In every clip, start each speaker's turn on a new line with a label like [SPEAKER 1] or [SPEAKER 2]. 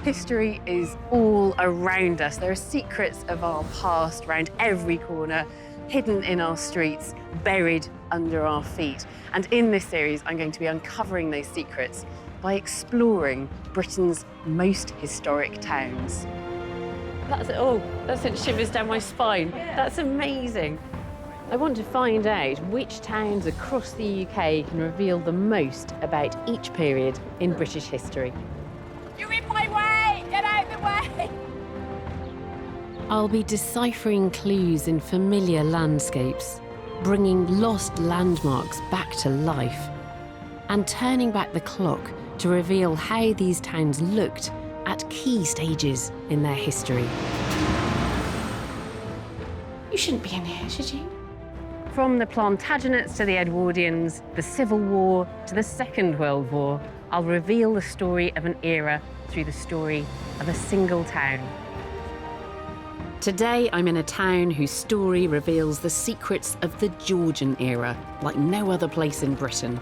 [SPEAKER 1] History is all around us. There are secrets of our past around every corner, hidden in our streets, buried under our feet. And in this series, I'm going to be uncovering those secrets by exploring Britain's most historic towns. That sent shivers down my spine. That's amazing. I want to find out which towns across the UK can reveal the most about each period in British history.
[SPEAKER 2] You're in my way! Get out of the way!
[SPEAKER 1] I'll be deciphering clues in familiar landscapes, bringing lost landmarks back to life, and turning back the clock to reveal how these towns looked at key stages in their history.
[SPEAKER 2] You shouldn't be in here, should you?
[SPEAKER 1] From the Plantagenets to the Edwardians, the Civil War to the Second World War, I'll reveal the story of an era through the story of a single town. Today, I'm in a town whose story reveals the secrets of the Georgian era, like no other place in Britain.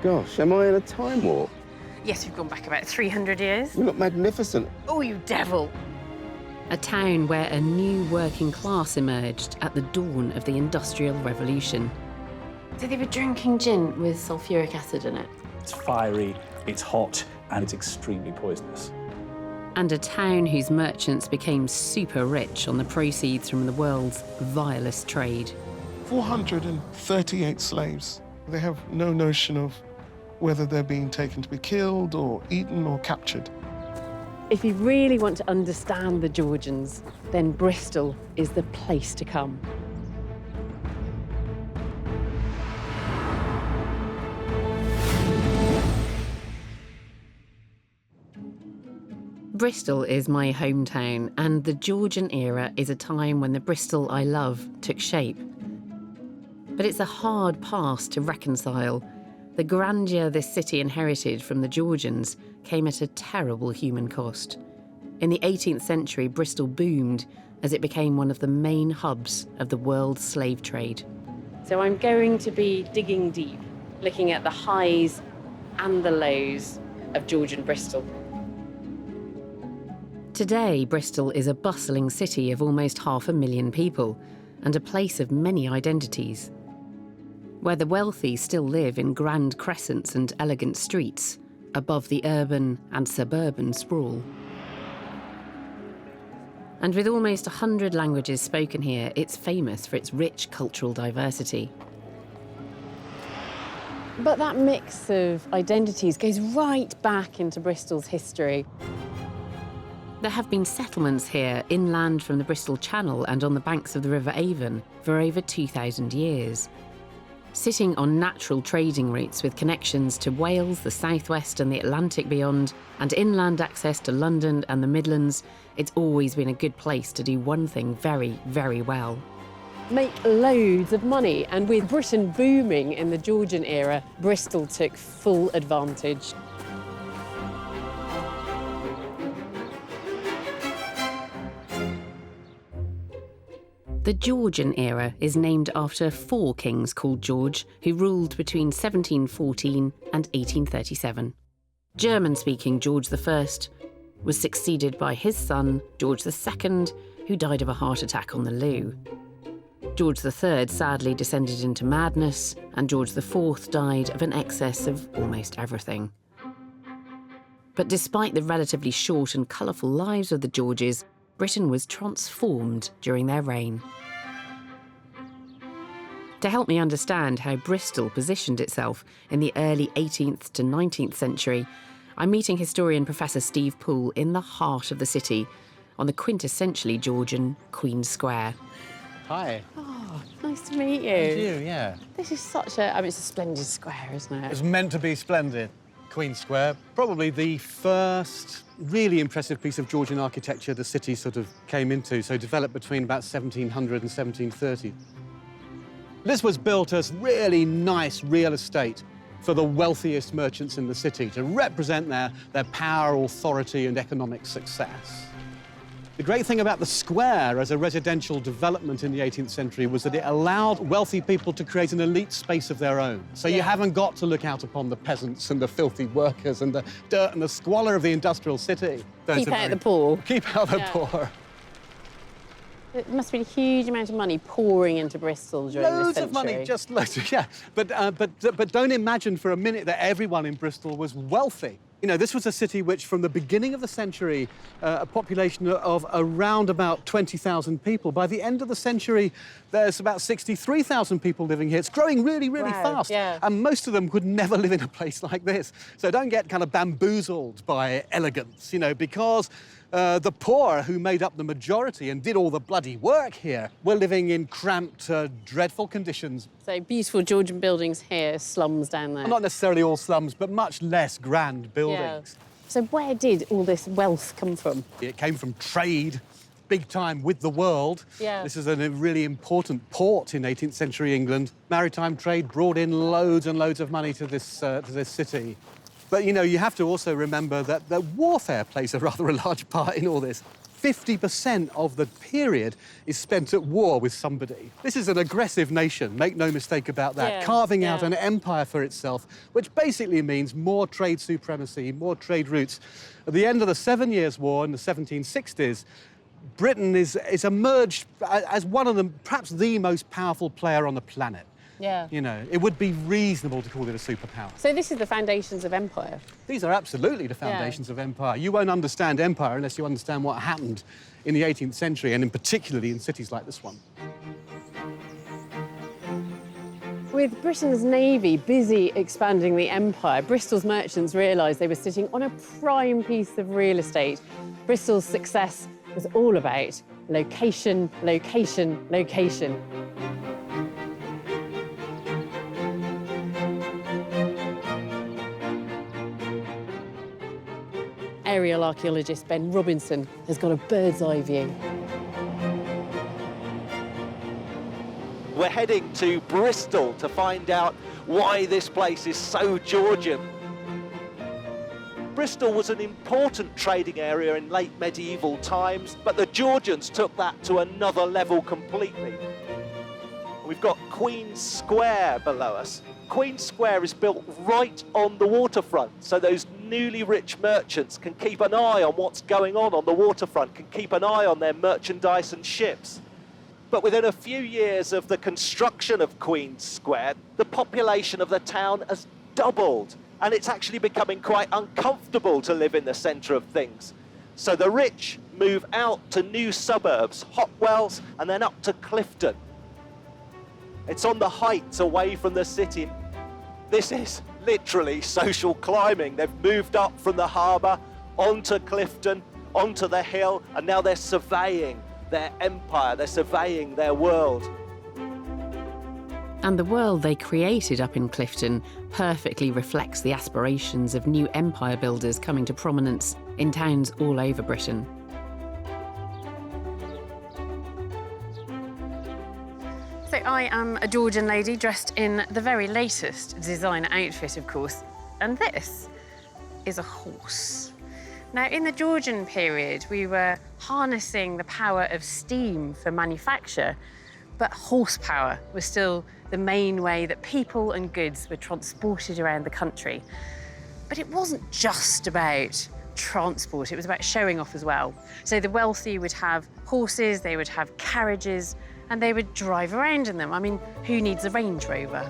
[SPEAKER 3] Gosh, am I in a time warp?
[SPEAKER 1] Yes, we've gone back about 300 years.
[SPEAKER 3] You look magnificent.
[SPEAKER 1] Oh, you devil! A town where a new working class emerged at the dawn of the Industrial Revolution. So they were drinking gin with sulfuric acid in it.
[SPEAKER 4] It's fiery, it's hot, and it's extremely poisonous.
[SPEAKER 1] And a town whose merchants became super rich on the proceeds from the world's vilest trade.
[SPEAKER 5] 438 slaves. They have no notion of whether they're being taken to be killed or eaten or captured.
[SPEAKER 1] If you really want to understand the Georgians, then Bristol is the place to come. Bristol is my hometown, and the Georgian era is a time when the Bristol I love took shape. But it's a hard past to reconcile. The grandeur this city inherited from the Georgians came at a terrible human cost. In the 18th century, Bristol boomed as it became one of the main hubs of the world's slave trade. So I'm going to be digging deep, looking at the highs and the lows of Georgian Bristol. Today, Bristol is a bustling city of almost 500,000 people and a place of many identities, where the wealthy still live in grand crescents and elegant streets, above the urban and suburban sprawl. And with almost 100 languages spoken here, it's famous for its rich cultural diversity. But that mix of identities goes right back into Bristol's history. There have been settlements here inland from the Bristol Channel and on the banks of the River Avon for over 2,000 years. Sitting on natural trading routes with connections to Wales, the southwest and the Atlantic beyond, and inland access to London and the Midlands, it's always been a good place to do one thing very, very well. Make loads of money, and with Britain booming in the Georgian era, Bristol took full advantage. The Georgian era is named after 4 kings called George, who ruled between 1714 and 1837. German-speaking George I was succeeded by his son, George II, who died of a heart attack on the loo. George III sadly descended into madness, and George IV died of an excess of almost everything. But despite the relatively short and colourful lives of the Georges, Britain was transformed during their reign. To help me understand how Bristol positioned itself in the early 18th to 19th century, I'm meeting historian Professor Steve Poole in the heart of the city, on the quintessentially Georgian Queen's Square.
[SPEAKER 6] Hi.
[SPEAKER 1] Oh, nice to meet you.
[SPEAKER 6] And you, yeah.
[SPEAKER 1] This is such a, it's a splendid square, isn't it?
[SPEAKER 6] It's meant to be splendid. Queen's Square, probably the first really impressive piece of Georgian architecture the city sort of came into, so developed between about 1700 and 1730. This was built as really nice real estate for the wealthiest merchants in the city to represent their power, authority and economic success. The great thing about the square as a residential development in the 18th century was that it allowed wealthy people to create an elite space of their own. So you haven't got to look out upon the peasants and the filthy workers and the dirt and the squalor of the industrial city.
[SPEAKER 1] Keep out the poor.
[SPEAKER 6] Keep out the poor.
[SPEAKER 1] It must have been a huge amount of money pouring into Bristol during this
[SPEAKER 6] Loads
[SPEAKER 1] century.
[SPEAKER 6] of money, just loads of, yeah. But don't imagine for a minute that everyone in Bristol was wealthy. You know, this was a city which, from the beginning of the century, a population of around about 20,000 people. By the end of the century, there's about 63,000 people living here. It's growing really, really fast.
[SPEAKER 1] Yeah.
[SPEAKER 6] And most of them could never live in a place like this. So don't get kind of bamboozled by elegance, you know, because the poor, who made up the majority and did all the bloody work here, were living in cramped, dreadful conditions.
[SPEAKER 1] So beautiful Georgian buildings here, slums down there.
[SPEAKER 6] Not necessarily all slums, but much less grand buildings.
[SPEAKER 1] Yeah. So where did all this wealth come from?
[SPEAKER 6] It came from trade, big time with the world.
[SPEAKER 1] Yeah.
[SPEAKER 6] This is a really important port in 18th century England. Maritime trade brought in loads and loads of money to this city. But, you know, you have to also remember that warfare plays a rather large part in all this. 50% of the period is spent at war with somebody. This is an aggressive nation, make no mistake about that, carving out an empire for itself, which basically means more trade supremacy, more trade routes. At the end of the 7 Years' War in the 1760s, Britain is emerged as one of the, perhaps the most powerful player on the planet.
[SPEAKER 1] Yeah.
[SPEAKER 6] You know, it would be reasonable to call it a superpower.
[SPEAKER 1] So this is the foundations of empire?
[SPEAKER 6] These are absolutely the foundations of empire. You won't understand empire unless you understand what happened in the 18th century, and in particularly in cities like this one.
[SPEAKER 1] With Britain's navy busy expanding the empire, Bristol's merchants realised they were sitting on a prime piece of real estate. Bristol's success was all about location, location, location. Aerial archaeologist Ben Robinson has got a bird's eye view.
[SPEAKER 7] We're heading to Bristol to find out why this place is so Georgian. Bristol was an important trading area in late medieval times, but the Georgians took that to another level completely. We've got Queen Square below us. Queen Square is built right on the waterfront, so those newly rich merchants can keep an eye on what's going on the waterfront, can keep an eye on their merchandise and ships. But within a few years of the construction of Queen Square, the population of the town has doubled, and it's actually becoming quite uncomfortable to live in the centre of things. So the rich move out to new suburbs, Hotwells, and then up to Clifton. It's on the heights away from the city. This is literally social climbing. They've moved up from the harbour, onto Clifton, onto the hill, and now they're surveying their empire, they're surveying their world.
[SPEAKER 1] And the world they created up in Clifton perfectly reflects the aspirations of new empire builders coming to prominence in towns all over Britain. So I am a Georgian lady dressed in the very latest designer outfit, of course, and this is a horse. Now, in the Georgian period, we were harnessing the power of steam for manufacture, but horsepower was still the main way that people and goods were transported around the country. But it wasn't just about transport, it was about showing off as well. So the wealthy would have horses, they would have carriages, and they would drive around in them. I mean, who needs a Range Rover?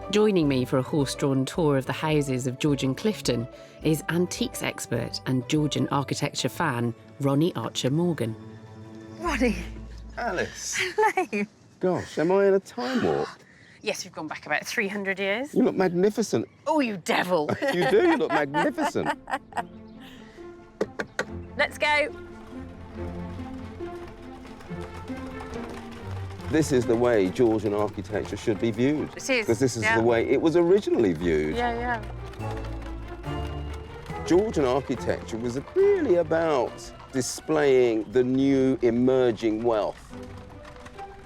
[SPEAKER 1] Joining me for a horse-drawn tour of the houses of Georgian Clifton is antiques expert and Georgian architecture fan, Ronnie Archer-Morgan. Ronnie.
[SPEAKER 3] Alice.
[SPEAKER 1] Hello.
[SPEAKER 3] Gosh, am I in a time warp?
[SPEAKER 1] Yes, we've gone back about 300 years.
[SPEAKER 3] You look magnificent.
[SPEAKER 1] Oh, you devil.
[SPEAKER 3] You do, you look magnificent.
[SPEAKER 1] Let's go.
[SPEAKER 3] This is the way Georgian architecture should be viewed.
[SPEAKER 1] It is,
[SPEAKER 3] because this is the way it was originally viewed.
[SPEAKER 1] Yeah.
[SPEAKER 3] Georgian architecture was really about displaying the new emerging wealth.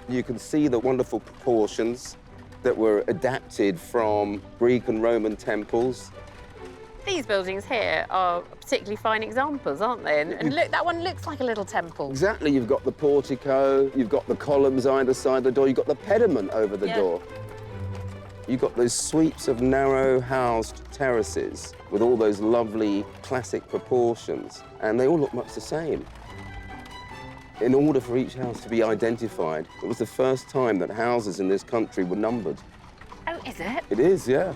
[SPEAKER 3] You can see the wonderful proportions that were adapted from Greek and Roman temples.
[SPEAKER 1] These buildings here are particularly fine examples, aren't they? And look, that one looks like a little temple.
[SPEAKER 3] Exactly, you've got the portico, you've got the columns either side of the door, you've got the pediment over the door. You've got those sweeps of narrow-housed terraces with all those lovely classic proportions, and they all look much the same. In order for each house to be identified, it was the first time that houses in this country were numbered.
[SPEAKER 1] Oh, is it?
[SPEAKER 3] It is, yeah.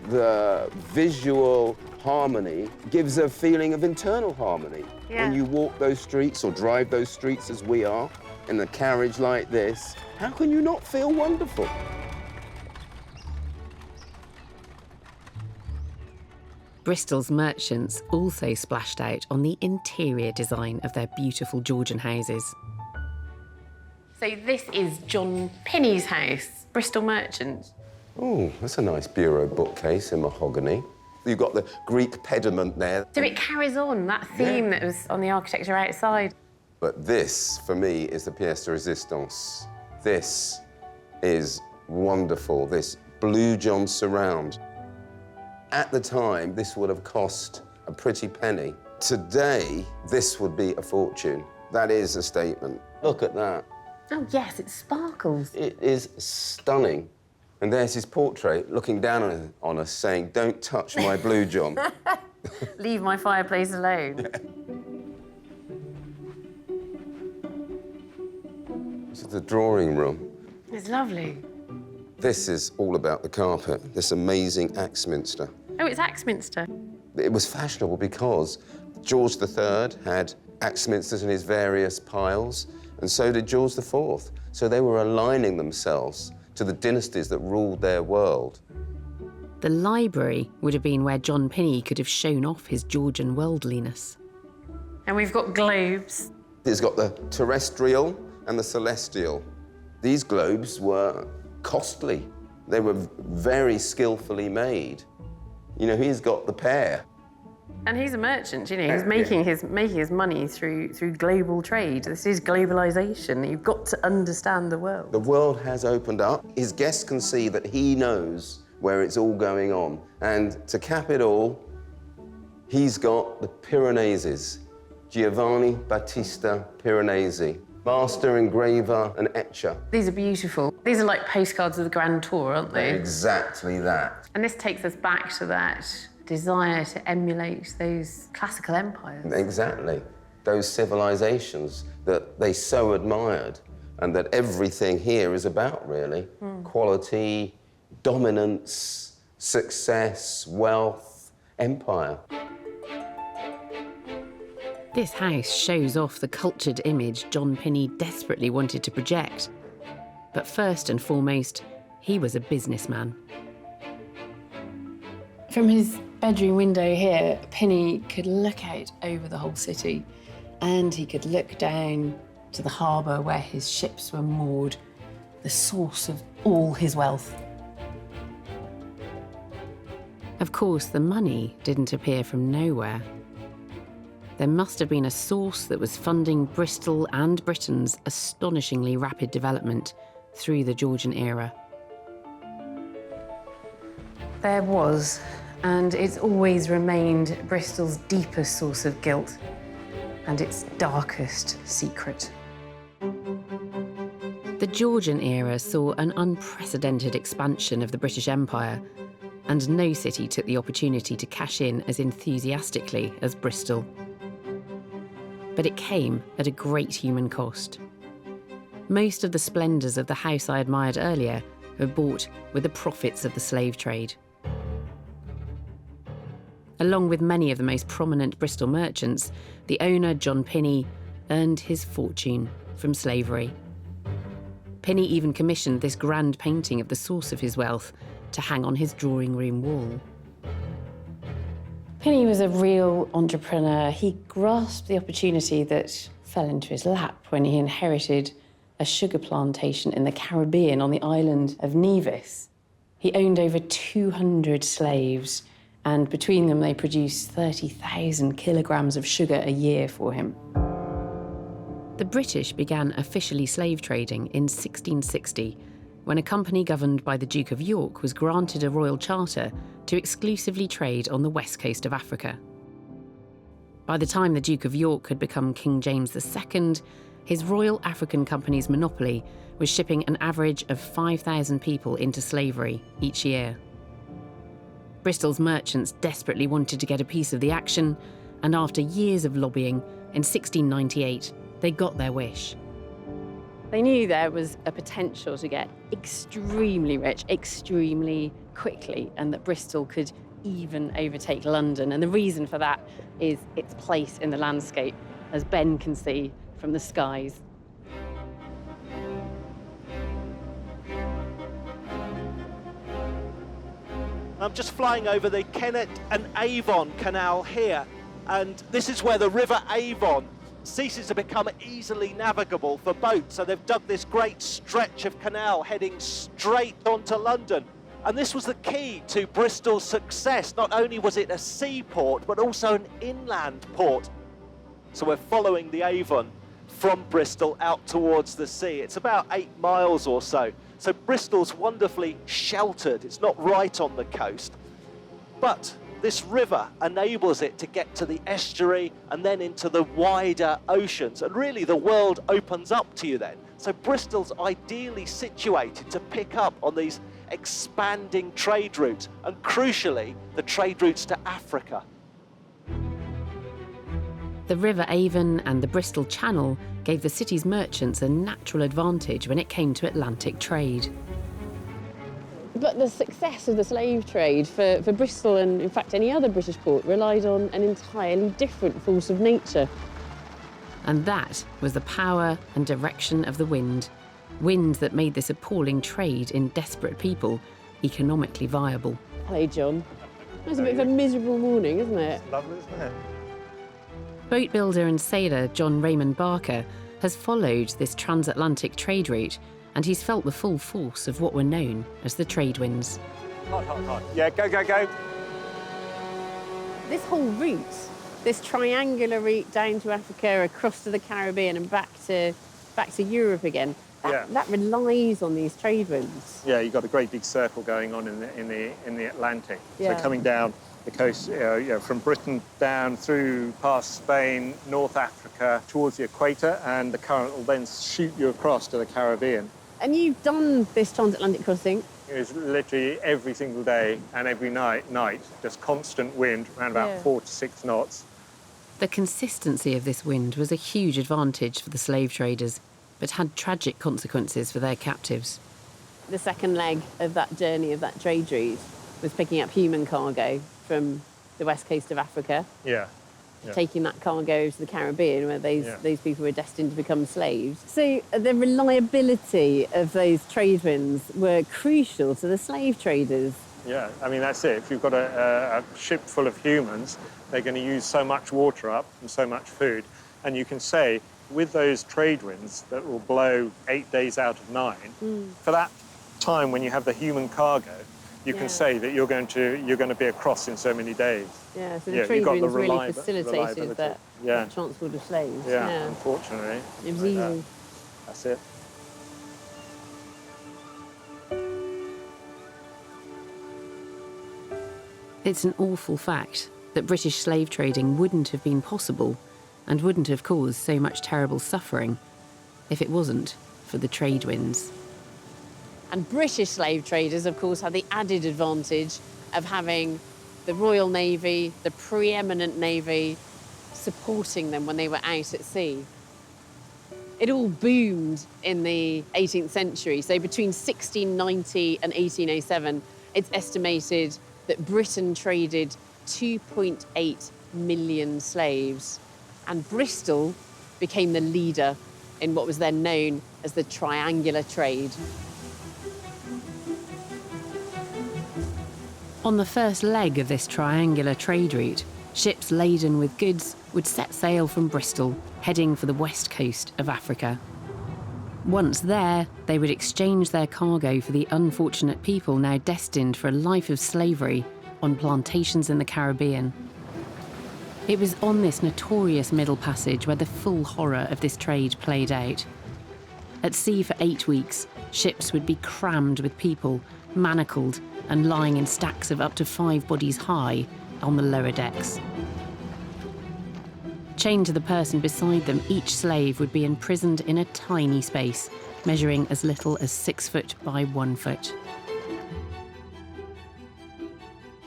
[SPEAKER 3] The visual harmony gives a feeling of internal harmony.
[SPEAKER 1] Yeah.
[SPEAKER 3] When you walk those streets or drive those streets as we are, in a carriage like this, how can you not feel wonderful?
[SPEAKER 1] Bristol's merchants also splashed out on the interior design of their beautiful Georgian houses. So this is John Pinney's house, Bristol merchant.
[SPEAKER 3] Oh, that's a nice bureau bookcase in mahogany. You've got the Greek pediment there.
[SPEAKER 1] So it carries on that theme that was on the architecture outside.
[SPEAKER 3] But this, for me, is the pièce de résistance. This is wonderful, this Blue John surround. At the time, this would have cost a pretty penny. Today, this would be a fortune. That is a statement. Look at that.
[SPEAKER 1] Oh, yes, it sparkles.
[SPEAKER 3] It is stunning. And there's his portrait looking down on us saying, "Don't touch my Blue John."
[SPEAKER 1] Leave my fireplace alone.
[SPEAKER 3] This is the drawing room.
[SPEAKER 1] It's lovely.
[SPEAKER 3] This is all about the carpet, this amazing Axminster.
[SPEAKER 1] Oh, it's Axminster.
[SPEAKER 3] It was fashionable because George III had Axminsters in his various piles, and so did George IV. So they were aligning themselves to the dynasties that ruled their world.
[SPEAKER 1] The library would have been where John Pinney could have shown off his Georgian worldliness. And we've got globes.
[SPEAKER 3] It's got the terrestrial and the celestial. These globes were costly. They were very skillfully made. You know, he's got the pair.
[SPEAKER 1] And he's a merchant, you know, he's making his money through global trade. This is globalization. You've got to understand the world.
[SPEAKER 3] The world has opened up. His guests can see that he knows where it's all going on. And to cap it all, he's got the Piranesi, Giovanni Battista Piranesi, master engraver and etcher.
[SPEAKER 1] These are beautiful. These are like postcards of the Grand Tour, aren't they?
[SPEAKER 3] Exactly that.
[SPEAKER 1] And this takes us back to that desire to emulate those classical empires.
[SPEAKER 3] Exactly. Those civilizations that they so admired and that everything here is about, really. Quality, dominance, success, wealth, empire.
[SPEAKER 1] This house shows off the cultured image John Pinney desperately wanted to project. But first and foremost, he was a businessman. From his bedroom window here, Pinney could look out over the whole city, and he could look down to the harbour where his ships were moored, the source of all his wealth. Of course, the money didn't appear from nowhere. There must have been a source that was funding Bristol and Britain's astonishingly rapid development through the Georgian era. There was, and it's always remained Bristol's deepest source of guilt and its darkest secret. The Georgian era saw an unprecedented expansion of the British Empire, and no city took the opportunity to cash in as enthusiastically as Bristol. But it came at a great human cost. Most of the splendours of the house I admired earlier were bought with the profits of the slave trade. Along with many of the most prominent Bristol merchants, the owner, John Pinney, earned his fortune from slavery. Pinney even commissioned this grand painting of the source of his wealth to hang on his drawing room wall. Pinney was a real entrepreneur. He grasped the opportunity that fell into his lap when he inherited a sugar plantation in the Caribbean on the island of Nevis. He owned over 200 slaves, and between them they produced 30,000 kilograms of sugar a year for him. The British began officially slave trading in 1660, when a company governed by the Duke of York was granted a royal charter to exclusively trade on the west coast of Africa. By the time the Duke of York had become King James II, his Royal African Company's monopoly was shipping an average of 5,000 people into slavery each year. Bristol's merchants desperately wanted to get a piece of the action, and after years of lobbying, in 1698, they got their wish.
[SPEAKER 8] They knew there was a potential to get extremely rich, extremely quickly, and that Bristol could even overtake London. And the reason for that is its place in the landscape, as Ben can see from the skies.
[SPEAKER 7] I'm just flying over the Kennet and Avon Canal here, and this is where the River Avon ceases to become easily navigable for boats. So they've dug this great stretch of canal heading straight onto London. And this was the key to Bristol's success. Not only was it a seaport, but also an inland port. So we're following the Avon from Bristol out towards the sea. It's about 8 miles or so. So Bristol's wonderfully sheltered. It's not right on the coast. But this river enables it to get to the estuary and then into the wider oceans. And really the world opens up to you then. So Bristol's ideally situated to pick up on these expanding trade routes, and crucially, the trade routes to Africa.
[SPEAKER 1] The River Avon and the Bristol Channel gave the city's merchants a natural advantage when it came to Atlantic trade.
[SPEAKER 8] But the success of the slave trade for Bristol, and in fact any other British port, relied on an entirely different force of nature.
[SPEAKER 1] And that was the power and direction of the wind. Wind that made this appalling trade in desperate people economically viable.
[SPEAKER 8] Hello, John. It's a bit of a miserable morning, isn't it?
[SPEAKER 9] It's lovely, isn't it?
[SPEAKER 1] Boat builder and sailor John Raymond Barker has followed this transatlantic trade route, and he's felt the full force of what were known as the trade winds.
[SPEAKER 9] Hot, hot, hot. Yeah, go, go, go.
[SPEAKER 8] This whole route, this triangular route down to Africa, across to the Caribbean and back to Europe again, that relies on these trade winds.
[SPEAKER 9] Yeah, you've got a great big circle going on in the Atlantic.
[SPEAKER 8] Yeah.
[SPEAKER 9] So coming down the coast, from Britain down through past Spain, North Africa, towards the equator, and the current will then shoot you across to the Caribbean.
[SPEAKER 8] And you've done this transatlantic crossing?
[SPEAKER 9] It's literally every single day and every night, just constant wind, around about 4 to 6 knots.
[SPEAKER 1] The consistency of this wind was a huge advantage for the slave traders, but had tragic consequences for their captives.
[SPEAKER 8] The second leg of that journey, of that trade route, was picking up human cargo from the west coast of Africa, taking that cargo to the Caribbean, where those people were destined to become slaves. So the reliability of those trade winds were crucial to the slave traders.
[SPEAKER 9] Yeah, I mean, that's it. If you've got a ship full of humans, they're going to use so much water up and so much food. And you can say, with those trade winds that will blow 8 days out of 9, for that time when you have the human cargo, you can say that you're going to be across in so many days.
[SPEAKER 8] Yeah, so the trade winds really facilitated that transport of slaves.
[SPEAKER 9] Yeah, unfortunately.
[SPEAKER 8] It was easy.
[SPEAKER 9] That's it.
[SPEAKER 1] It's an awful fact that British slave trading wouldn't have been possible and wouldn't have caused so much terrible suffering if it wasn't for the trade winds.
[SPEAKER 8] And British slave traders, of course, had the added advantage of having the Royal Navy, the preeminent Navy, supporting them when they were out at sea. It all boomed in the 18th century. So between 1690 and 1807, it's estimated that Britain traded 2.8 million slaves. And Bristol became the leader in what was then known as the triangular trade.
[SPEAKER 1] On the first leg of this triangular trade route, ships laden with goods would set sail from Bristol, heading for the west coast of Africa. Once there, they would exchange their cargo for the unfortunate people now destined for a life of slavery on plantations in the Caribbean. It was on this notorious Middle Passage where the full horror of this trade played out. At sea for 8 weeks, Ships would be crammed with people, manacled and lying in stacks of up to 5 bodies high on the lower decks. Chained to the person beside them, each slave would be imprisoned in a tiny space, measuring as little as 6 foot by 1 foot.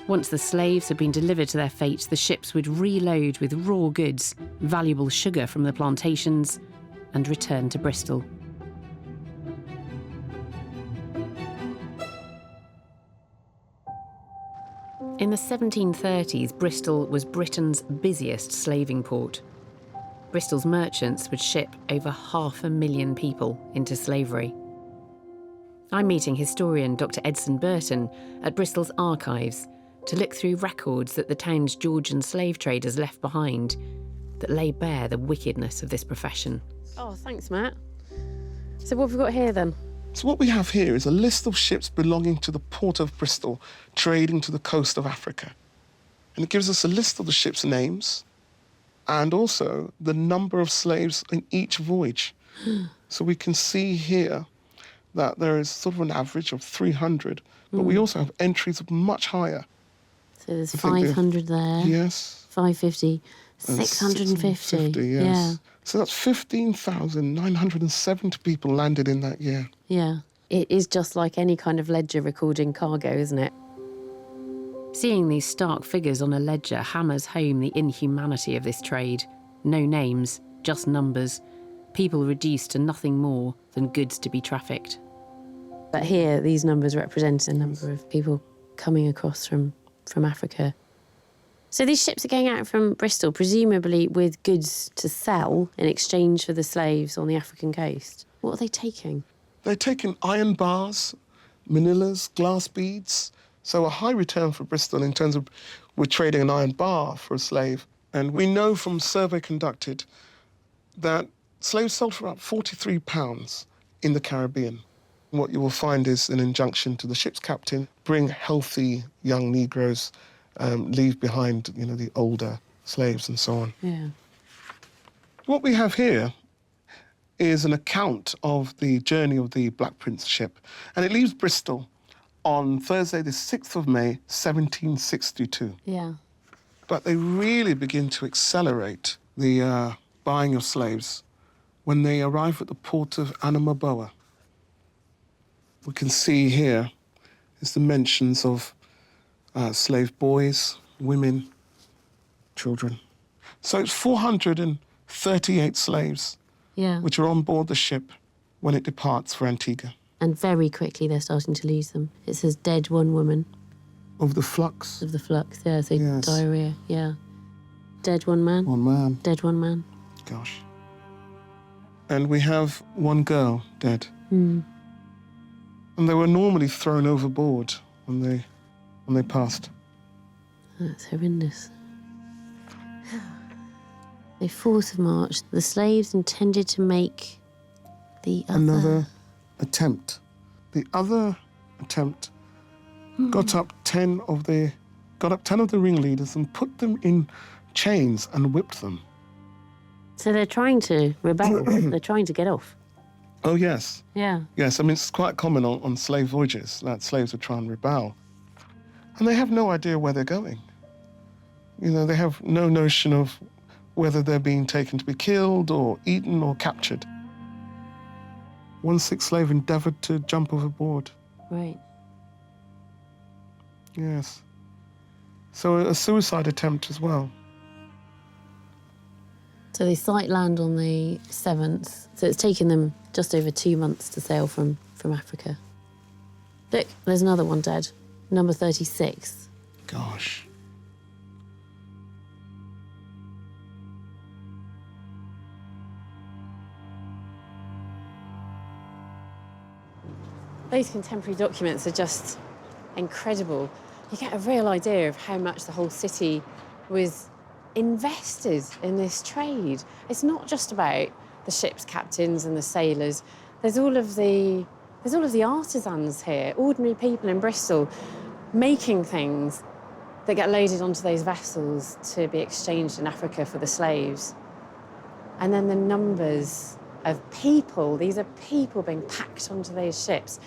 [SPEAKER 1] Once the slaves had been delivered to their fate, the ships would reload with raw goods, valuable sugar from the plantations, and return to Bristol. In the 1730s, Bristol was Britain's busiest slaving port. Bristol's merchants would ship over 500,000 people into slavery. I'm meeting historian Dr. Edson Burton at Bristol's archives to look through records that the town's Georgian slave traders left behind that lay bare the wickedness of this profession.
[SPEAKER 8] Oh, thanks, Matt. So what have we got here then?
[SPEAKER 5] So what we have here is a list of ships belonging to the port of Bristol trading to the coast of Africa. And it gives us a list of the ships' names and also the number of slaves in each voyage. So we can see here that there is sort of an average of 300, but we also have entries of much higher.
[SPEAKER 8] So there's 500 there.
[SPEAKER 5] Yes.
[SPEAKER 8] 550, 650.
[SPEAKER 5] Yes.
[SPEAKER 8] Yeah.
[SPEAKER 5] So that's 15,970 people landed in that year.
[SPEAKER 8] Yeah. It is just like any kind of ledger recording cargo, isn't it?
[SPEAKER 1] Seeing these stark figures on a ledger hammers home the inhumanity of this trade. No names, just numbers. People reduced to nothing more than goods to be trafficked.
[SPEAKER 8] But here, these numbers represent a number of people coming across from Africa. So these ships are going out from Bristol, presumably with goods to sell in exchange for the slaves on the African coast. What are they taking?
[SPEAKER 5] They're taking iron bars, manillas, glass beads. So a high return for Bristol in terms of we're trading an iron bar for a slave. And we know from a survey conducted that slaves sold for about £43 in the Caribbean. What you will find is an injunction to the ship's captain, bring healthy young Negroes, leave behind, the older slaves and so on.
[SPEAKER 8] Yeah.
[SPEAKER 5] What we have here is an account of the journey of the Black Prince ship, and it leaves Bristol on Thursday, the 6th of May, 1762.
[SPEAKER 8] Yeah.
[SPEAKER 5] But they really begin to accelerate the buying of slaves when they arrive at the port of Anamaboa. We can see here is the mentions of slave boys, women, children. So it's 438 slaves which are on board the ship when it departs for Antigua.
[SPEAKER 8] And very quickly they're starting to lose them. It says dead 1 woman.
[SPEAKER 5] Of the flux?
[SPEAKER 8] Of the flux, yeah, so
[SPEAKER 5] yes.
[SPEAKER 8] Diarrhea, yeah. Dead 1 man.
[SPEAKER 5] 1 man.
[SPEAKER 8] Dead 1 man.
[SPEAKER 5] Gosh. And we have 1 girl dead.
[SPEAKER 8] Mm.
[SPEAKER 5] And they were normally thrown overboard when they passed.
[SPEAKER 8] That's horrendous. The 4th of March, the slaves intended to make the
[SPEAKER 5] another attempt. The other attempt got up 10 of the ringleaders and put them in chains and whipped them.
[SPEAKER 8] So they're trying to rebel. They're trying to get off.
[SPEAKER 5] Oh, yes.
[SPEAKER 8] Yeah.
[SPEAKER 5] Yes, I mean, it's quite common on slave voyages that slaves would try and rebel. And they have no idea where they're going. They have no notion of whether they're being taken to be killed or eaten or captured. 1 sick slave endeavoured to jump overboard.
[SPEAKER 8] Right.
[SPEAKER 5] Yes. So a suicide attempt as well.
[SPEAKER 8] So they sight land on the 7th. So it's taken them just over 2 months to sail from Africa. Look, there's another one dead. Number 36.
[SPEAKER 5] Gosh.
[SPEAKER 8] Those contemporary documents are just incredible. You get a real idea of how much the whole city was invested in this trade. It's not just about the ship's captains and the sailors. There's all of the artisans here, ordinary people in Bristol, making things that get loaded onto those vessels to be exchanged in Africa for the slaves. And then the numbers of people. These are people being packed onto those ships,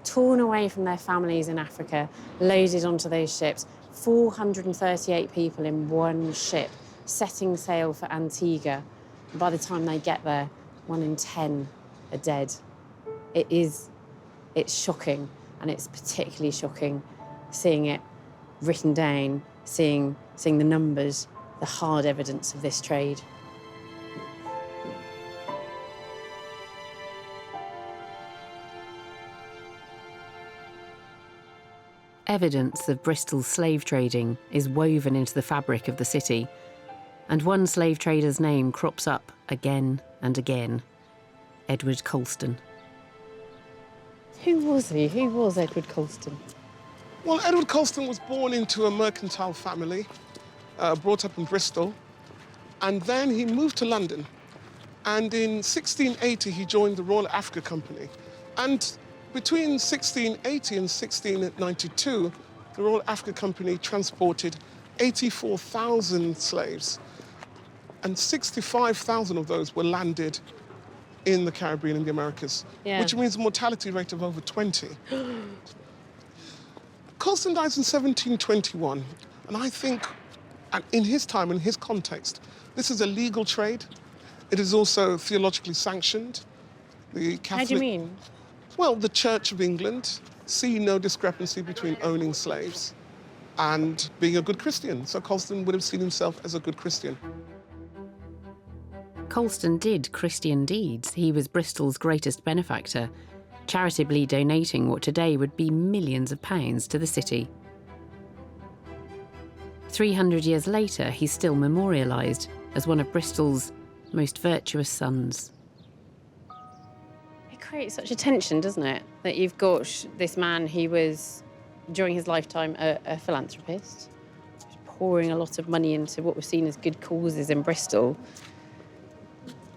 [SPEAKER 8] torn away from their families in Africa, loaded onto those ships. 438 people in one ship, setting sail for Antigua. And by the time they get there, 1 in 10 are dead. It's shocking, and it's particularly shocking seeing it written down, seeing the numbers, the hard evidence of this trade.
[SPEAKER 1] Evidence of Bristol's slave trading is woven into the fabric of the city, and one slave trader's name crops up again and again: Edward Colston.
[SPEAKER 8] Who was he? Who was Edward Colston?
[SPEAKER 5] Well, Edward Colston was born into a mercantile family, brought up in Bristol, and then he moved to London. And in 1680, he joined the Royal Africa Company. And between 1680 and 1692, the Royal Africa Company transported 84,000 slaves, and 65,000 of those were landed in the Caribbean and the Americas, which means a mortality rate of over 20. Colston dies in 1721, and I think, in his time, in his context, this is a legal trade. It is also theologically sanctioned. The Catholic,
[SPEAKER 8] how do you mean?
[SPEAKER 5] Well, the Church of England see no discrepancy between owning slaves and being a good Christian. So Colston would have seen himself as a good Christian.
[SPEAKER 1] Colston did Christian deeds. He was Bristol's greatest benefactor, charitably donating what today would be millions of pounds to the city. 300 years later, he's still memorialised as one of Bristol's most virtuous sons.
[SPEAKER 8] It creates such a tension, doesn't it? That you've got this man who was, during his lifetime, a philanthropist, pouring a lot of money into what were seen as good causes in Bristol.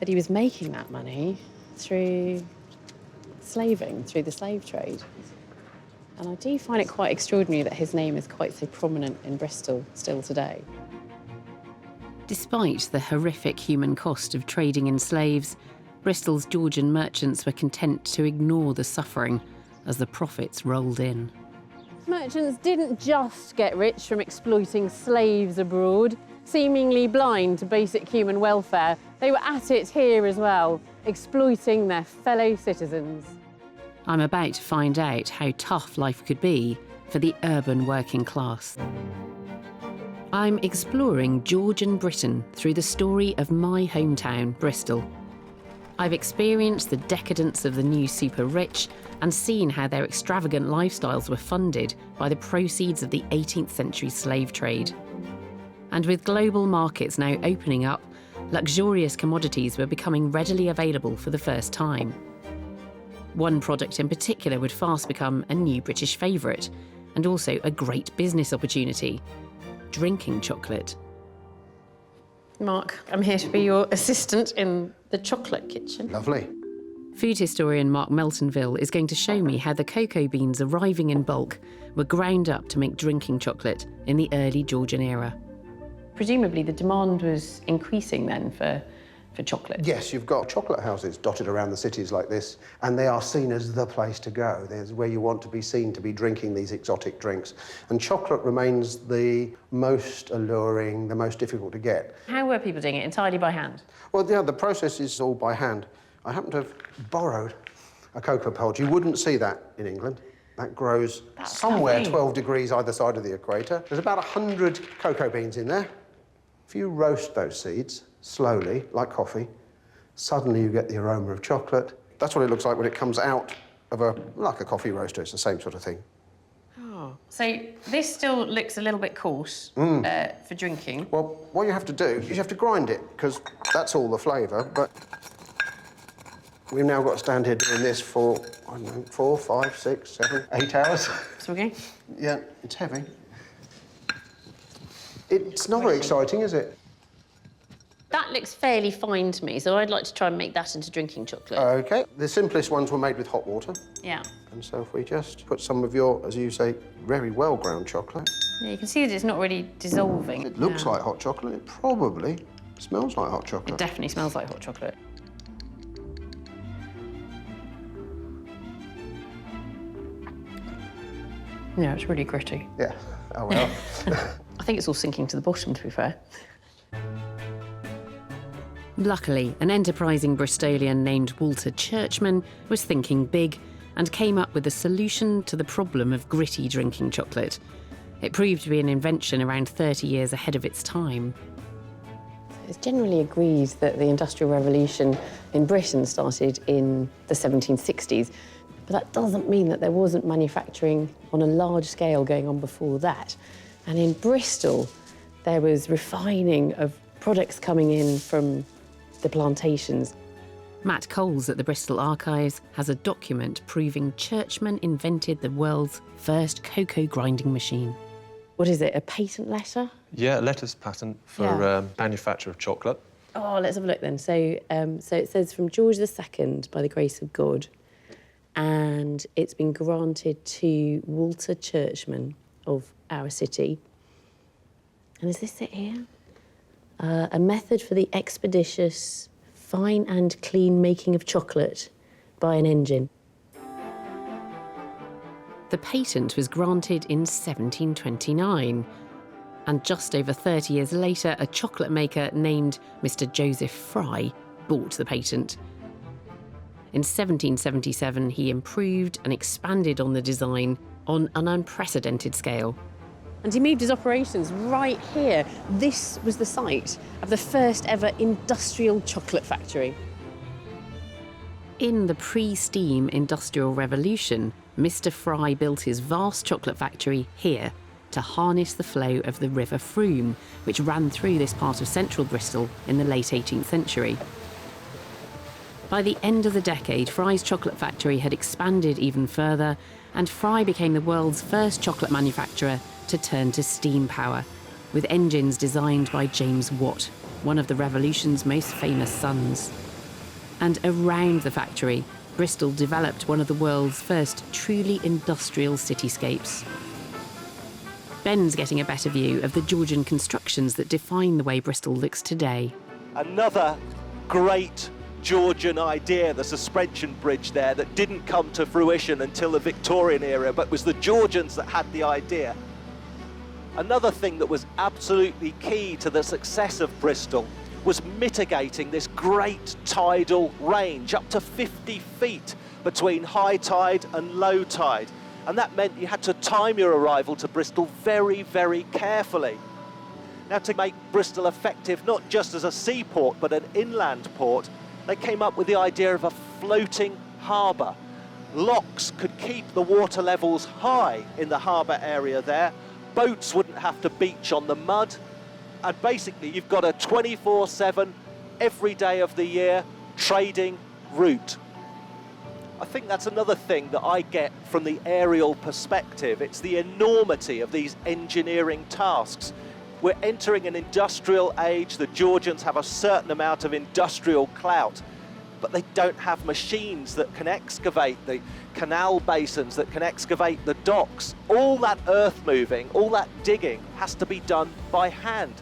[SPEAKER 8] But he was making that money through slaving, through the slave trade. And I do find it quite extraordinary that his name is quite so prominent in Bristol still today.
[SPEAKER 1] Despite the horrific human cost of trading in slaves, Bristol's Georgian merchants were content to ignore the suffering as the profits rolled in.
[SPEAKER 8] Merchants didn't just get rich from exploiting slaves abroad, seemingly blind to basic human welfare. They were at it here as well, exploiting their fellow citizens.
[SPEAKER 1] I'm about to find out how tough life could be for the urban working class. I'm exploring Georgian Britain through the story of my hometown, Bristol. I've experienced the decadence of the new super rich and seen how their extravagant lifestyles were funded by the proceeds of the 18th century slave trade. And with global markets now opening up, luxurious commodities were becoming readily available for the first time. One product in particular would fast become a new British favourite, and also a great business opportunity: drinking chocolate.
[SPEAKER 8] Mark, I'm here to be your assistant in the chocolate kitchen.
[SPEAKER 10] Lovely.
[SPEAKER 1] Food historian Mark Meltonville is going to show me how the cocoa beans arriving in bulk were ground up to make drinking chocolate in the early Georgian era.
[SPEAKER 8] Presumably the demand was increasing then for chocolate.
[SPEAKER 10] Yes, you've got chocolate houses dotted around the cities like this, and they are seen as the place to go. There's where you want to be seen to be drinking these exotic drinks. And chocolate remains the most alluring, the most difficult to get.
[SPEAKER 8] How were people doing it? Entirely by hand?
[SPEAKER 10] Well, yeah, the process is all by hand. I happen to have borrowed a cocoa pod. You wouldn't see that in England. That grows somewhere
[SPEAKER 8] lovely.
[SPEAKER 10] 12 degrees either side of the equator. There's about 100 cocoa beans in there. If you roast those seeds slowly, like coffee, suddenly you get the aroma of chocolate. That's what it looks like when it comes out of like a coffee roaster. It's the same sort of thing.
[SPEAKER 8] Oh. So this still looks a little bit coarse for drinking.
[SPEAKER 10] Well, what you have to do is you have to grind it, because that's all the flavour, but we've now got to stand here doing this for, I don't know, 4, 5, 6, 7, 8 hours.
[SPEAKER 8] So okay?
[SPEAKER 10] Yeah, it's heavy. It's not very exciting, is it?
[SPEAKER 8] That looks fairly fine to me, so I'd like to try and make that into drinking chocolate.
[SPEAKER 10] OK. The simplest ones were made with hot water.
[SPEAKER 8] Yeah.
[SPEAKER 10] And so if we just put some of your, as you say, very well-ground chocolate.
[SPEAKER 8] Yeah, you can see that it's not really dissolving.
[SPEAKER 10] It looks like hot chocolate. It probably smells like hot chocolate.
[SPEAKER 8] It definitely smells like hot chocolate. Yeah, it's really gritty.
[SPEAKER 10] Yeah. Oh, well.
[SPEAKER 8] I think it's all sinking to the bottom, to be fair.
[SPEAKER 1] Luckily, an enterprising Bristolian named Walter Churchman was thinking big and came up with a solution to the problem of gritty drinking chocolate. It proved to be an invention around 30 years ahead of its time.
[SPEAKER 8] It's generally agreed that the Industrial Revolution in Britain started in the 1760s, but that doesn't mean that there wasn't manufacturing on a large scale going on before that. And in Bristol, there was refining of products coming in from the plantations.
[SPEAKER 1] Matt Coles at the Bristol Archives has a document proving Churchman invented the world's first cocoa grinding machine.
[SPEAKER 8] What is it, a patent letter?
[SPEAKER 11] Yeah, a letter's patent for manufacture of chocolate.
[SPEAKER 8] Oh, let's have a look then. So it says from George II, by the grace of God, and it's been granted to Walter Churchman of our city. And is this it here? A method for the expeditious, fine and clean making of chocolate by an engine.
[SPEAKER 1] The patent was granted in 1729, and just over 30 years later, a chocolate maker named Mr. Joseph Fry bought the patent. In 1777, he improved and expanded on the design on an unprecedented scale.
[SPEAKER 8] And he moved his operations right here. This was the site of the first ever industrial chocolate factory.
[SPEAKER 1] In the pre-steam Industrial Revolution, Mr. Fry built his vast chocolate factory here to harness the flow of the River Frome, which ran through this part of central Bristol in the late 18th century. By the end of the decade, Fry's chocolate factory had expanded even further, and Fry became the world's first chocolate manufacturer to turn to steam power, with engines designed by James Watt, one of the Revolution's most famous sons. And around the factory, Bristol developed one of the world's first truly industrial cityscapes. Ben's getting a better view of the Georgian constructions that define the way Bristol looks today.
[SPEAKER 7] Another great Georgian idea, the suspension bridge there, that didn't come to fruition until the Victorian era, but was the Georgians that had the idea. Another thing that was absolutely key to the success of Bristol was mitigating this great tidal range, up to 50 feet between high tide and low tide. And that meant you had to time your arrival to Bristol very, very carefully. Now, to make Bristol effective, not just as a seaport, but an inland port, they came up with the idea of a floating harbour. Locks could keep the water levels high in the harbour area there. Boats wouldn't have to beach on the mud. And basically, you've got a 24/7, every day of the year, trading route. I think that's another thing that I get from the aerial perspective. It's the enormity of these engineering tasks. We're entering an industrial age. The Georgians have a certain amount of industrial clout, but they don't have machines that can excavate the canal basins, that can excavate the docks. All that earth moving, all that digging has to be done by hand.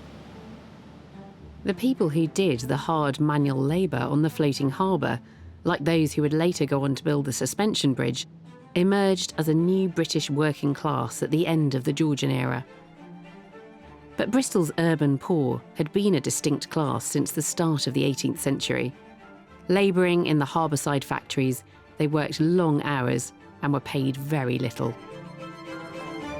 [SPEAKER 1] The people who did the hard manual labour on the floating harbour, like those who would later go on to build the suspension bridge, emerged as a new British working class at the end of the Georgian era. But Bristol's urban poor had been a distinct class since the start of the 18th century. Labouring in the harbourside factories, they worked long hours and were paid very little.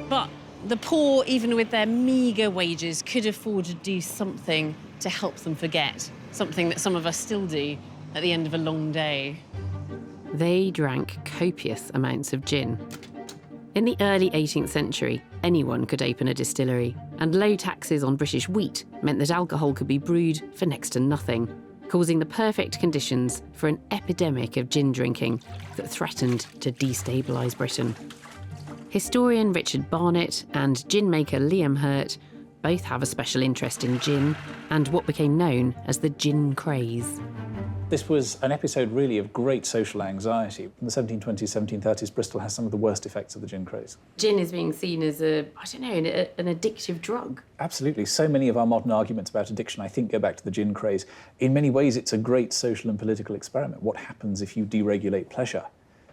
[SPEAKER 8] But the poor, even with their meagre wages, could afford to do something to help them forget, something that some of us still do at the end of a long day.
[SPEAKER 1] They drank copious amounts of gin. In the early 18th century, anyone could open a distillery, and low taxes on British wheat meant that alcohol could be brewed for next to nothing, causing the perfect conditions for an epidemic of gin drinking that threatened to destabilise Britain. Historian Richard Barnett and gin maker Liam Hurt both have a special interest in gin and what became known as the gin craze.
[SPEAKER 4] This was an episode, really, of great social anxiety. In the 1720s, 1730s, Bristol has some of the worst effects of the gin craze.
[SPEAKER 8] Gin is being seen as an addictive drug.
[SPEAKER 4] Absolutely. So many of our modern arguments about addiction, I think, go back to the gin craze. In many ways, it's a great social and political experiment. What happens if you deregulate pleasure?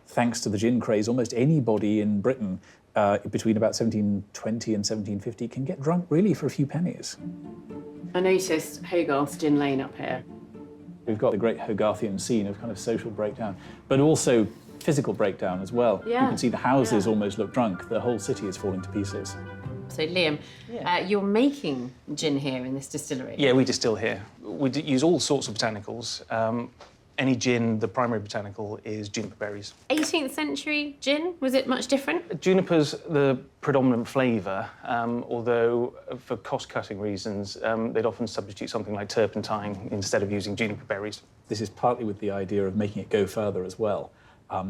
[SPEAKER 4] Thanks to the gin craze, almost anybody in Britain between about 1720 and 1750 can get drunk really for a few pennies.
[SPEAKER 8] I noticed Hogarth's Gin Lane up here.
[SPEAKER 4] We've got the great Hogarthian scene of kind of social breakdown, but also physical breakdown as well.
[SPEAKER 8] Yeah.
[SPEAKER 4] You can see the houses almost look drunk. The whole city is falling to pieces.
[SPEAKER 8] So, Liam, you're making gin here in this distillery?
[SPEAKER 12] Yeah, we distill here. We use all sorts of botanicals. Any gin, the primary botanical is juniper berries.
[SPEAKER 8] 18th century gin, was it much different?
[SPEAKER 12] Juniper's the predominant flavour, although for cost-cutting reasons, they'd often substitute something like turpentine instead of using juniper berries.
[SPEAKER 4] This is partly with the idea of making it go further as well.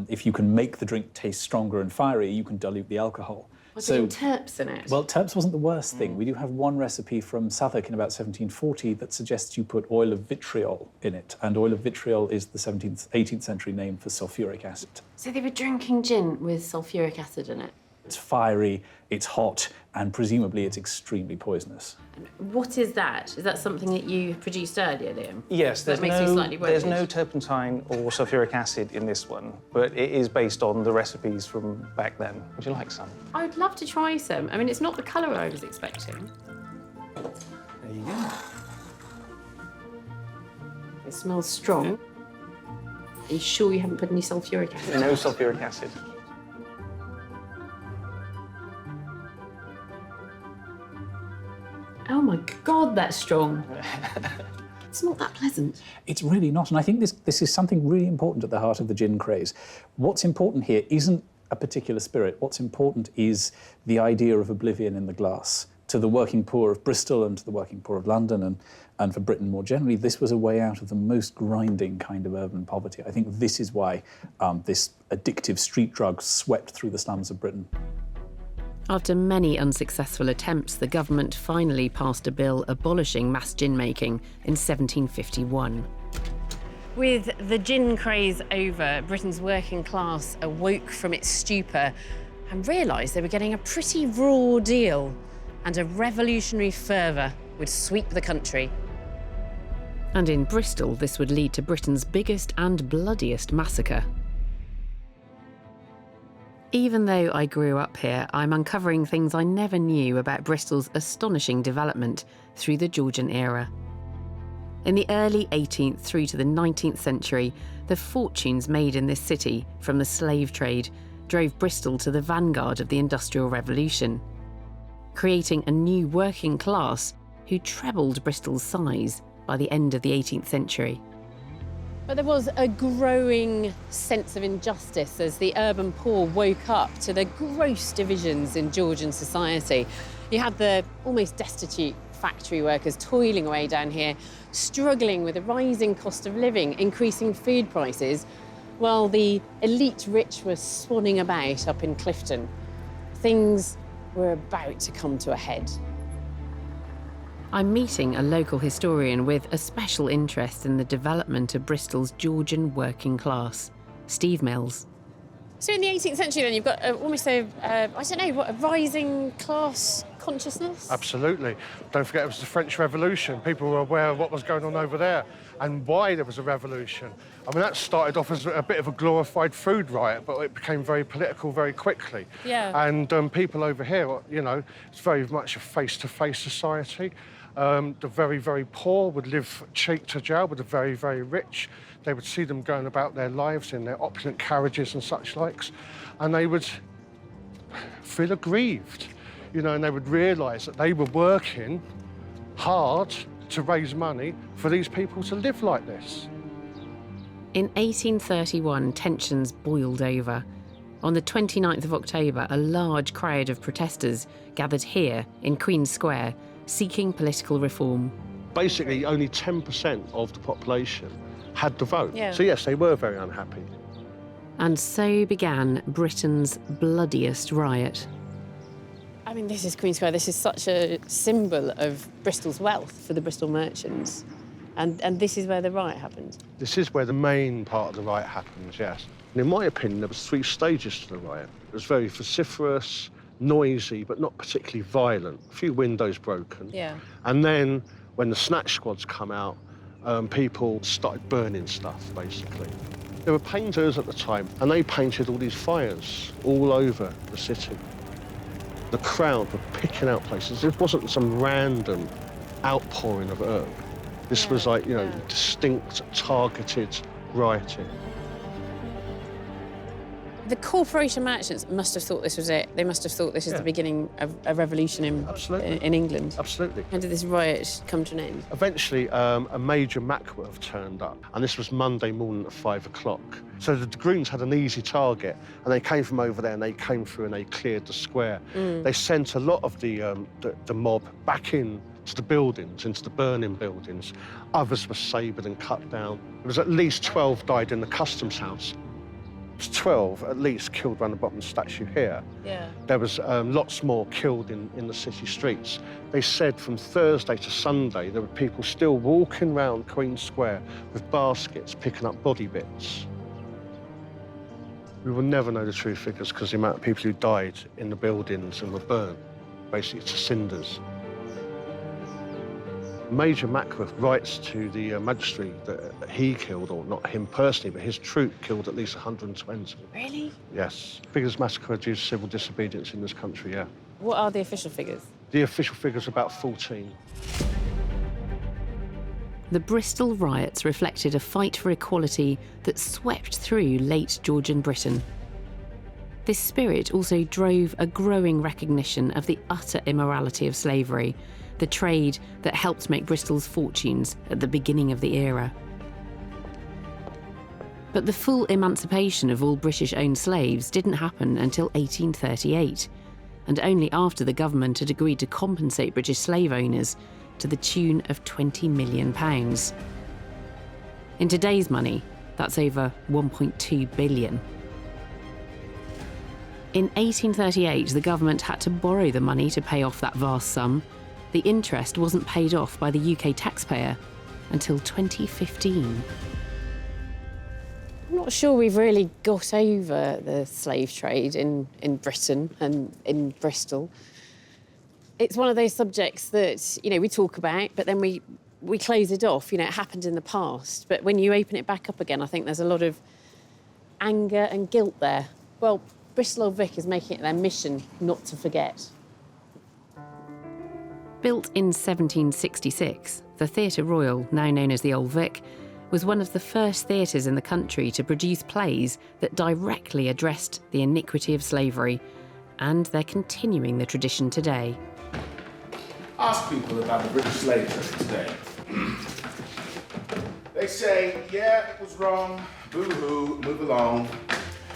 [SPEAKER 4] If you can make the drink taste stronger and fiery, you can dilute the alcohol.
[SPEAKER 8] Was there terps in it?
[SPEAKER 4] Well, terps wasn't the worst thing. We do have one recipe from Southwark in about 1740 that suggests you put oil of vitriol in it, and oil of vitriol is the 18th century name for sulfuric acid.
[SPEAKER 8] So they were drinking gin with sulfuric acid in it?
[SPEAKER 4] It's fiery, it's hot, and presumably it's extremely poisonous.
[SPEAKER 8] What is that? Is that something that you produced earlier, Liam?
[SPEAKER 12] Yes,
[SPEAKER 8] That makes me slightly worried.
[SPEAKER 12] there's no turpentine or sulfuric acid in this one, but it is based on the recipes from back then. Would you like some?
[SPEAKER 8] I would love to try some. I mean, it's not the colour I was expecting.
[SPEAKER 12] There you go.
[SPEAKER 8] It smells strong. Are you sure you haven't put any sulfuric acid?
[SPEAKER 12] No sulfuric acid.
[SPEAKER 8] Oh my God, that's strong. It's not that pleasant.
[SPEAKER 4] It's really not, and I think this is something really important at the heart of the gin craze. What's important here isn't a particular spirit. What's important is the idea of oblivion in the glass. To the working poor of Bristol and to the working poor of London and for Britain more generally, this was a way out of the most grinding kind of urban poverty. I think this is why this addictive street drug swept through the slums of Britain.
[SPEAKER 1] After many unsuccessful attempts, the government finally passed a bill abolishing mass gin making in 1751.
[SPEAKER 8] With the gin craze over, Britain's working class awoke from its stupor and realised they were getting a pretty raw deal, and a revolutionary fervour would sweep the country.
[SPEAKER 1] And in Bristol, this would lead to Britain's biggest and bloodiest massacre. Even though I grew up here, I'm uncovering things I never knew about Bristol's astonishing development through the Georgian era. In the early 18th through to the 19th century, the fortunes made in this city from the slave trade drove Bristol to the vanguard of the Industrial Revolution, creating a new working class who trebled Bristol's size by the end of the 18th century.
[SPEAKER 8] But there was a growing sense of injustice as the urban poor woke up to the gross divisions in Georgian society. You had the almost destitute factory workers toiling away down here, struggling with the rising cost of living, increasing food prices, while the elite rich were swanning about up in Clifton. Things were about to come to a head.
[SPEAKER 1] I'm meeting a local historian with a special interest in the development of Bristol's Georgian working class, Steve Mills.
[SPEAKER 8] So in the 18th century then, you've got almost a rising class consciousness?
[SPEAKER 13] Absolutely. Don't forget it was the French Revolution. People were aware of what was going on over there and why there was a revolution. I mean, that started off as a bit of a glorified food riot, but it became very political very quickly.
[SPEAKER 8] Yeah.
[SPEAKER 13] And people over here, you know, it's very much a face-to-face society. The very, very poor would live cheek to jowl with the very, very rich. They would see them going about their lives in their opulent carriages and such likes, and they would feel aggrieved, you know, and they would realise that they were working hard to raise money for these people to live like this.
[SPEAKER 1] In 1831, tensions boiled over. On the 29th of October, a large crowd of protesters gathered here in Queen's Square, seeking political reform.
[SPEAKER 13] Basically, only 10% of the population had the vote.
[SPEAKER 8] Yeah.
[SPEAKER 13] So yes, they were very unhappy.
[SPEAKER 1] And so began Britain's bloodiest riot.
[SPEAKER 8] I mean, this is Queen Square. This is such a symbol of Bristol's wealth for the Bristol merchants. And this is where the riot happened.
[SPEAKER 13] This is where the main part of the riot happens, yes. And in my opinion, there was 3 stages to the riot. It was very vociferous, noisy, but not particularly violent. A few windows broken.
[SPEAKER 8] Yeah.
[SPEAKER 13] And then when the snatch squads come out, people started burning stuff, basically. There were painters at the time, and they painted all these fires all over the city. The crowd were picking out places. It wasn't some random outpouring of earth. This was like, you know, distinct, targeted rioting.
[SPEAKER 8] The corporation merchants must have thought this was it. They must have thought this is the beginning of a revolution in England.
[SPEAKER 13] Absolutely.
[SPEAKER 8] How did this riot come to an end?
[SPEAKER 13] Eventually, a major Mackworth turned up, and this was Monday morning at 5 o'clock. So the Dragoons had an easy target, and they came from over there, and they came through and they cleared the square. They sent a lot of the mob back in to the buildings, into the burning buildings. Others were sabred and cut down. There was at least 12 died in the customs house. 12 at least killed around the bottom of the statue here. There was lots more killed in the city streets. They said from Thursday to Sunday there were people still walking around Queen Square with baskets picking up body bits. We will never know the true figures because the amount of people who died in the buildings and were burned, basically to cinders. Major Mackworth writes to the magistrate that he killed, or not him personally, but his troop killed at least 120.
[SPEAKER 8] Really?
[SPEAKER 13] Yes. Biggest massacre due to civil disobedience in this country, yeah.
[SPEAKER 8] What are the official figures?
[SPEAKER 13] The official figure's about 14.
[SPEAKER 1] The Bristol riots reflected a fight for equality that swept through late Georgian Britain. This spirit also drove a growing recognition of the utter immorality of slavery, the trade that helped make Bristol's fortunes at the beginning of the era. But the full emancipation of all British-owned slaves didn't happen until 1838, and only after the government had agreed to compensate British slave owners to the tune of £20 million. In today's money, that's over £1.2 billion. In 1838, the government had to borrow the money to pay off that vast sum. The interest wasn't paid off by the UK taxpayer until 2015. I'm not sure we've really got over the slave trade in Britain and in Bristol. It's one of those subjects that, you know, we talk about, but then we close it off. You know, it happened in the past. But when you open it back up again, I think there's a lot of anger and guilt there. Well, Bristol Old Vic is making it their mission not to forget. Built in 1766, the Theatre Royal, now known as the Old Vic, was one of the first theatres in the country to produce plays that directly addressed the iniquity of slavery, and they're continuing the tradition today.
[SPEAKER 14] Ask people about the British slave trade today. They say, yeah, it was wrong, boo-hoo, move along.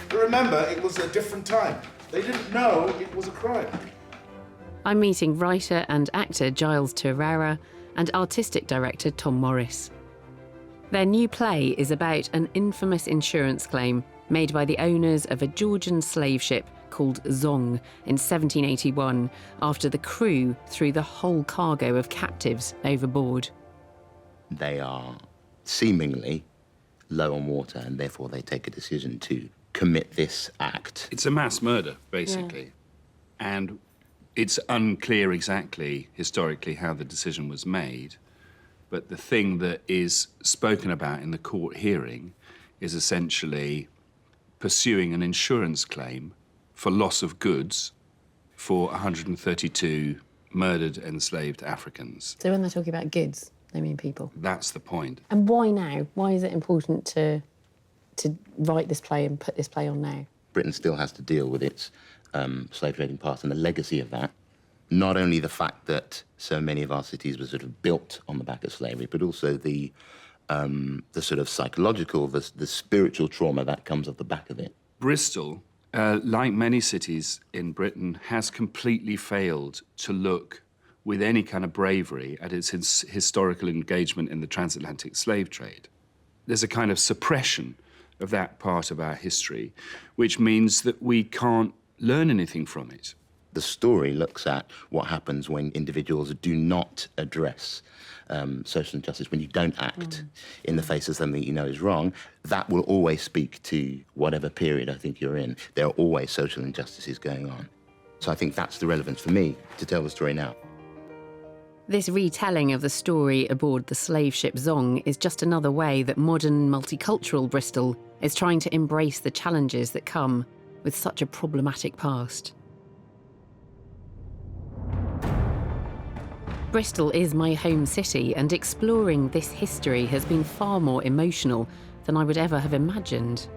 [SPEAKER 14] But remember, it was a different time. They didn't know it was a crime.
[SPEAKER 1] I'm meeting writer and actor Giles Turrara and artistic director Tom Morris. Their new play is about an infamous insurance claim made by the owners of a Georgian slave ship called Zong in 1781 after the crew threw the whole cargo of captives overboard.
[SPEAKER 15] They are seemingly low on water and therefore they take a decision to commit this act.
[SPEAKER 16] It's a mass murder, basically. Yeah. And it's unclear exactly, historically, how the decision was made, but the thing that is spoken about in the court hearing is essentially pursuing an insurance claim for loss of goods for 132 murdered, enslaved Africans.
[SPEAKER 8] So when they're talking about goods, they mean people?
[SPEAKER 16] That's the point.
[SPEAKER 8] And why now? Why is it important to write this play and put this play on now?
[SPEAKER 15] Britain still has to deal with its slave trading past and the legacy of that. Not only the fact that so many of our cities were sort of built on the back of slavery, but also the sort of psychological, the spiritual trauma that comes off the back of it.
[SPEAKER 16] Bristol, like many cities in Britain, has completely failed to look with any kind of bravery at its historical engagement in the transatlantic slave trade. There's a kind of suppression of that part of our history, which means that we can't learn anything from it.
[SPEAKER 15] The story looks at what happens when individuals do not address social injustice, when you don't act in the face of something you know is wrong. That will always speak to whatever period I think you're in. There are always social injustices going on. So I think that's the relevance for me to tell the story now.
[SPEAKER 1] This retelling of the story aboard the slave ship Zong is just another way that modern, multicultural Bristol is trying to embrace the challenges that come with such a problematic past.
[SPEAKER 17] 'It's a mass murder, basically. And it's
[SPEAKER 1] Bristol is my home city, and exploring this history has been far more emotional than I would ever have imagined.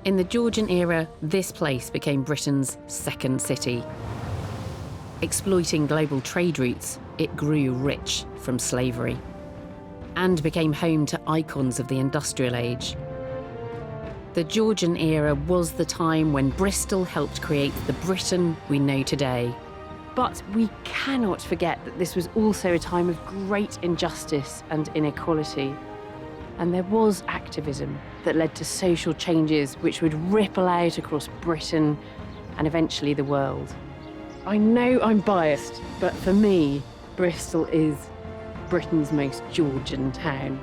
[SPEAKER 1] In the Georgian era, this place became Britain's second city. Exploiting global trade routes, it grew rich from slavery and became home to icons of the industrial age. The Georgian era was the time when Bristol helped create the Britain we know today.
[SPEAKER 8] But we cannot forget that this was also a time of great injustice and inequality. And there was activism that led to social changes which would ripple out across Britain and eventually the world. I know I'm biased, but for me, Bristol is Britain's most Georgian town.